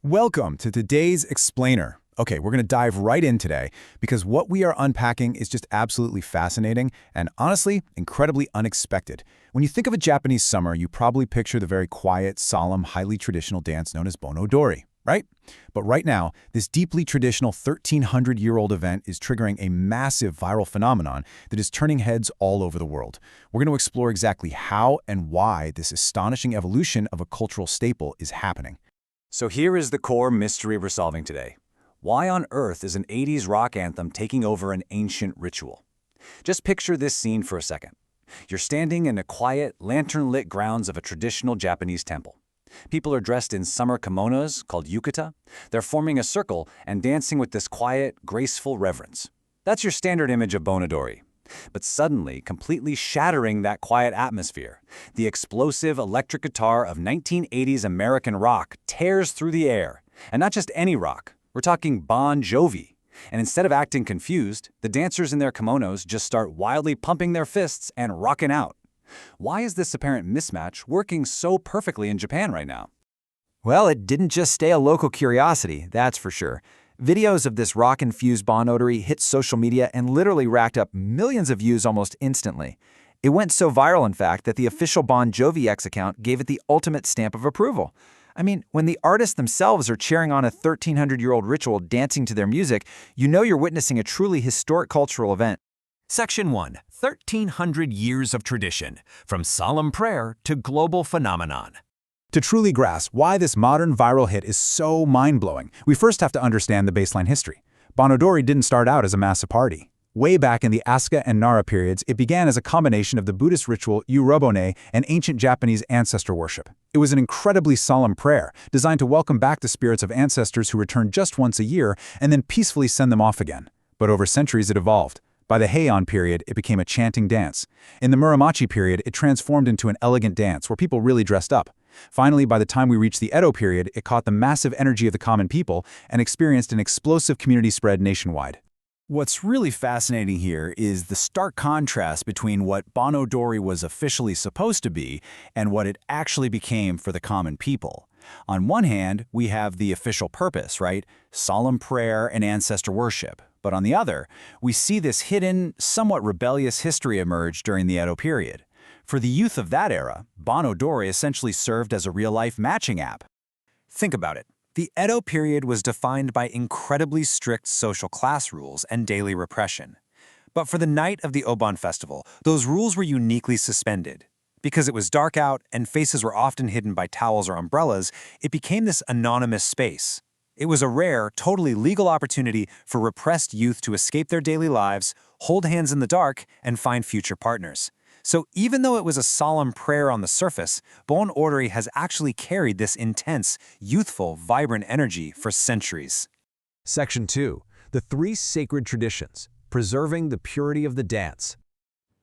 Welcome to today's Explainer. Okay, we're going to dive right in today because what we are unpacking is just absolutely fascinating and honestly, incredibly unexpected. When you think of a Japanese summer, you probably picture the very quiet, solemn, highly traditional dance known as Bon Odori, right? But right now, this deeply traditional 1,300-year-old event is triggering a massive viral phenomenon that is turning heads all over the world. We're going to explore exactly how and why this astonishing evolution of a cultural staple is happening. So here is the core mystery we're solving today. Why on earth is an 80s rock anthem taking over an ancient ritual? Just picture this scene for a second. You're standing in the quiet, lantern-lit grounds of a traditional Japanese temple. People are dressed in summer kimonos called yukata. They're forming a circle and dancing with this quiet, graceful reverence. That's your standard image of Bon Odori. But suddenly, completely shattering that quiet atmosphere, the explosive electric guitar of 1980s American rock tears through the air. And not just any rock, we're talking Bon Jovi. And instead of acting confused, the dancers in their kimonos just start wildly pumping their fists and rocking out. Why is this apparent mismatch working so perfectly in Japan right now? Well, it didn't just stay a local curiosity, that's for sure. Videos of this rock-infused Bon Odori hit social media and literally racked up millions of views almost instantly. It went so viral, in fact, that the official Bon Jovi X account gave it the ultimate stamp of approval. I mean, when the artists themselves are cheering on a 1,300-year-old ritual dancing to their music, you know you're witnessing a truly historic cultural event. Section 1. 1,300 Years of Tradition, from solemn prayer to global phenomenon. To truly grasp why this modern viral hit is so mind-blowing, we first have to understand the baseline history. Bon Odori didn't start out as a massive party. Way back in the Asuka and Nara periods, it began as a combination of the Buddhist ritual Yurobone and ancient Japanese ancestor worship. It was an incredibly solemn prayer, designed to welcome back the spirits of ancestors who returned just once a year and then peacefully send them off again. But over centuries it evolved. By the Heian period, it became a chanting dance. In the Muromachi period, it transformed into an elegant dance where people really dressed up. Finally, by the time we reached the Edo period, it caught the massive energy of the common people and experienced an explosive community spread nationwide. What's really fascinating here is the stark contrast between what Bon Odori was officially supposed to be and what it actually became for the common people. On one hand, we have the official purpose, right? Solemn prayer and ancestor worship. But on the other, we see this hidden, somewhat rebellious history emerge during the Edo period. For the youth of that era, Bon Odori essentially served as a real-life matching app. Think about it. The Edo period was defined by incredibly strict social class rules and daily repression. But for the night of the Obon festival, those rules were uniquely suspended. Because it was dark out and faces were often hidden by towels or umbrellas, it became this anonymous space. It was a rare, totally legal opportunity for repressed youth to escape their daily lives, hold hands in the dark, and find future partners. So even though it was a solemn prayer on the surface, Bon Odori has actually carried this intense, youthful, vibrant energy for centuries. Section 2. The 3 Sacred Traditions, preserving the purity of the dance.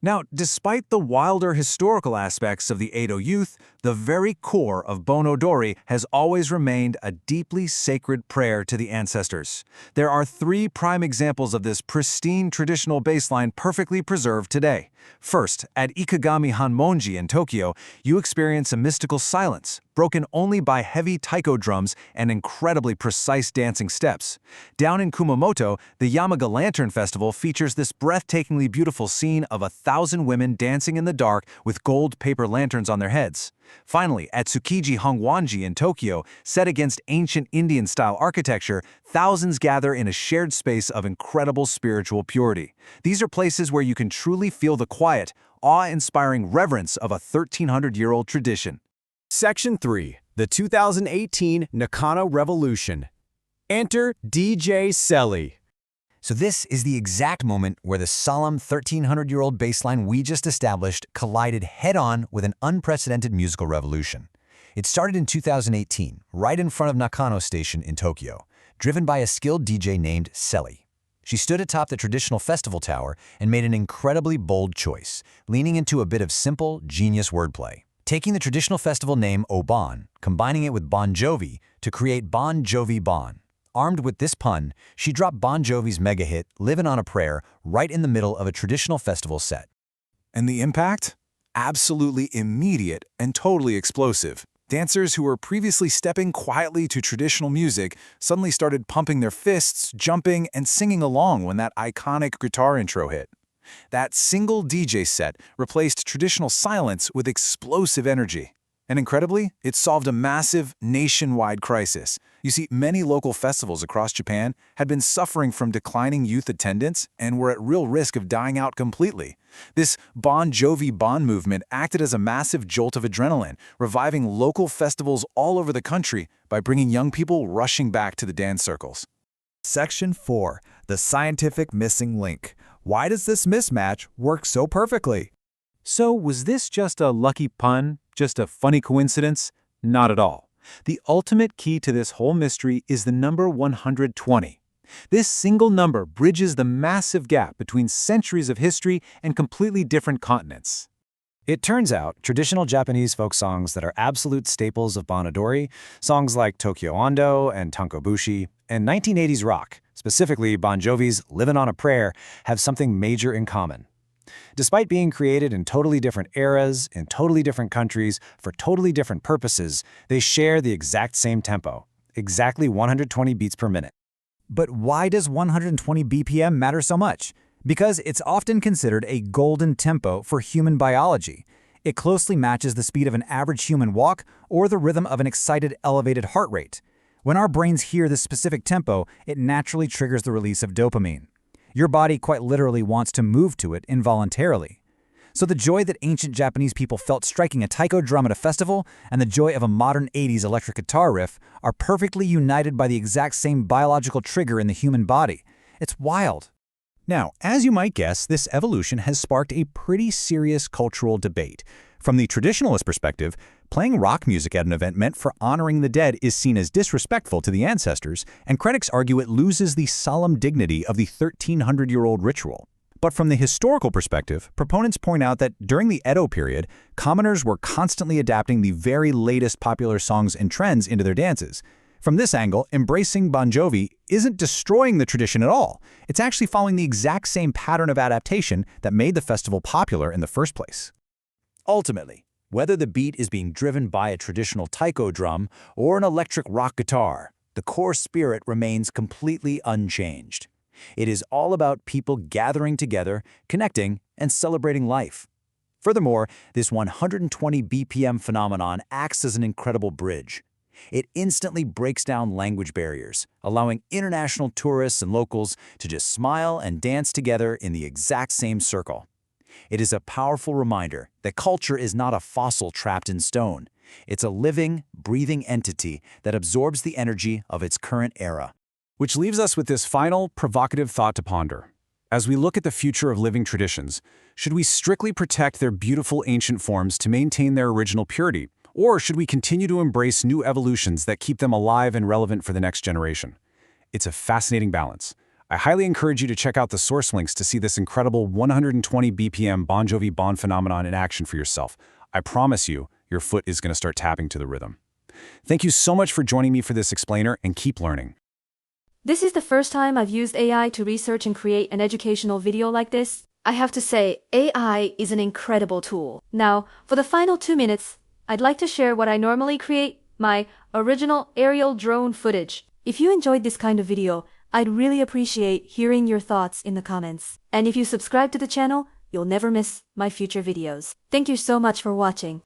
Now, despite the wilder historical aspects of the Edo youth, the very core of Bon Odori has always remained a deeply sacred prayer to the ancestors. There are 3 prime examples of this pristine traditional baseline perfectly preserved today. First, at Ikegami Hanmonji in Tokyo, you experience a mystical silence, broken only by heavy taiko drums and incredibly precise dancing steps. Down in Kumamoto, the Yamaga Lantern Festival features this breathtakingly beautiful scene of 1,000 women dancing in the dark with gold paper lanterns on their heads. Finally, at Tsukiji Hongwanji in Tokyo, set against ancient Indian-style architecture, thousands gather in a shared space of incredible spiritual purity. These are places where you can truly feel the quiet, awe-inspiring reverence of a 1,300-year-old tradition. Section 3. The 2018 Nakano Revolution. Enter DJ Selly. So this is the exact moment where the solemn 1,300-year-old baseline we just established collided head-on with an unprecedented musical revolution. It started in 2018, right in front of Nakano Station in Tokyo, driven by a skilled DJ named Selly. She stood atop the traditional festival tower and made an incredibly bold choice, leaning into a bit of simple, genius wordplay. Taking the traditional festival name Obon, combining it with Bon Jovi to create Bon Jovi Bon. Armed with this pun, she dropped Bon Jovi's mega hit, Livin' on a Prayer, right in the middle of a traditional festival set. And the impact? Absolutely immediate and totally explosive. Dancers who were previously stepping quietly to traditional music suddenly started pumping their fists, jumping, and singing along when that iconic guitar intro hit. That single DJ set replaced traditional silence with explosive energy. And incredibly, it solved a massive, nationwide crisis. You see, many local festivals across Japan had been suffering from declining youth attendance and were at real risk of dying out completely. This Bon Jovi Bon movement acted as a massive jolt of adrenaline, reviving local festivals all over the country by bringing young people rushing back to the dance circles. Section 4. The scientific missing link. Why does this mismatch work so perfectly? So was this just a lucky pun? Just a funny coincidence? Not at all. The ultimate key to this whole mystery is the number 120. This single number bridges the massive gap between centuries of history and completely different continents. It turns out, traditional Japanese folk songs that are absolute staples of Bon Odori, songs like Tokyo Ando and Tankobushi, and 1980s rock, specifically Bon Jovi's Livin' on a Prayer, have something major in common. Despite being created in totally different eras, in totally different countries, for totally different purposes, they share the exact same tempo, exactly 120 beats per minute. But why does 120 BPM matter so much? Because it's often considered a golden tempo for human biology. It closely matches the speed of an average human walk or the rhythm of an excited, elevated heart rate. When our brains hear this specific tempo, it naturally triggers the release of dopamine. Your body quite literally wants to move to it involuntarily. So the joy that ancient Japanese people felt striking a taiko drum at a festival and the joy of a modern 80s electric guitar riff are perfectly united by the exact same biological trigger in the human body. It's wild. Now, as you might guess, this evolution has sparked a pretty serious cultural debate. From the traditionalist perspective, playing rock music at an event meant for honoring the dead is seen as disrespectful to the ancestors, and critics argue it loses the solemn dignity of the 1,300-year-old ritual. But from the historical perspective, proponents point out that during the Edo period, commoners were constantly adapting the very latest popular songs and trends into their dances. From this angle, embracing Bon Jovi isn't destroying the tradition at all. It's actually following the exact same pattern of adaptation that made the festival popular in the first place. Ultimately, whether the beat is being driven by a traditional taiko drum or an electric rock guitar, the core spirit remains completely unchanged. It is all about people gathering together, connecting, and celebrating life. Furthermore, this 120 BPM phenomenon acts as an incredible bridge. It instantly breaks down language barriers, allowing international tourists and locals to just smile and dance together in the exact same circle. It is a powerful reminder that culture is not a fossil trapped in stone. It's a living, breathing entity that absorbs the energy of its current era. Which leaves us with this final, provocative thought to ponder. As we look at the future of living traditions, should we strictly protect their beautiful ancient forms to maintain their original purity? Or should we continue to embrace new evolutions that keep them alive and relevant for the next generation? It's a fascinating balance. I highly encourage you to check out the source links to see this incredible 120 BPM Bon Jovi Bon phenomenon in action for yourself. I promise you, your foot is going to start tapping to the rhythm. Thank you so much for joining me for this explainer, and keep learning. This is the first time I've used AI to research and create an educational video like this. I have to say, AI is an incredible tool. Now, for the final 2 minutes, I'd like to share what I normally create, my original aerial drone footage. If you enjoyed this kind of video, I'd really appreciate hearing your thoughts in the comments. And if you subscribe to the channel, you'll never miss my future videos. Thank you so much for watching.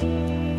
you.